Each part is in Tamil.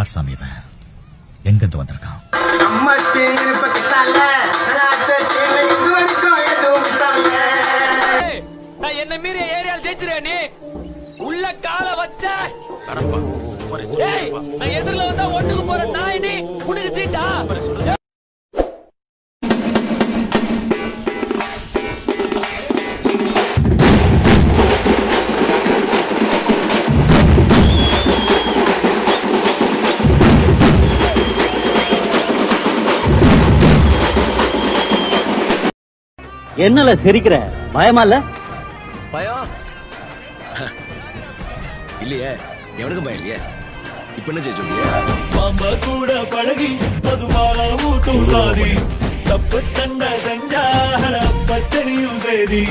யார் சாமி இவன்? எங்கிருந்து வந்திருக்கான்? என்ன மீறி ஏரியால ஜெயிச்சிருக்க நீ உள்ள கால வச்ச நான் எதிரில வந்தா ஒண்ணுக்கு போற நாய் நீ உனக்கு சீட்டா? என்னல சிரிக்கிற? பயமா இல்ல? பயம் இல்லையே, எவனுக்கும் பயம் இல்லையே. இப்ப என்ன செய்ய சொல்லியா? பாம்ப கூட பழகி பசுபால ஊட்டும் சாதி, தப்பு தண்ட செஞ்சாட பச்சனியும் சேதி,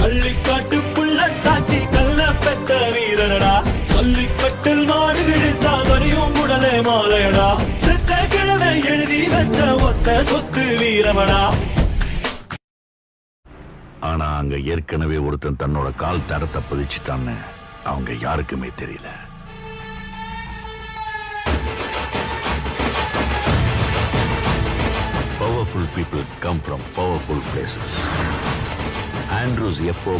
அள்ளிக்காட்டு புள்ள தாச்சி கல்ல பெத்த வீரனடா, சொல்லிக்கட்டில் மாடு கிழித்தா வரியும் உடலே மாலையடா, செத்த கிழமை எழுதி வச்ச ஒத்த சொத்து வீரமடா. ஆனா அங்க ஏற்கனவே ஒருத்தன் தன்னோட கால் தரத்தை பதிச்சுட்டான்னு அவங்க யாருக்குமே தெரியல. Powerful people come from powerful places. Andrews எப்போ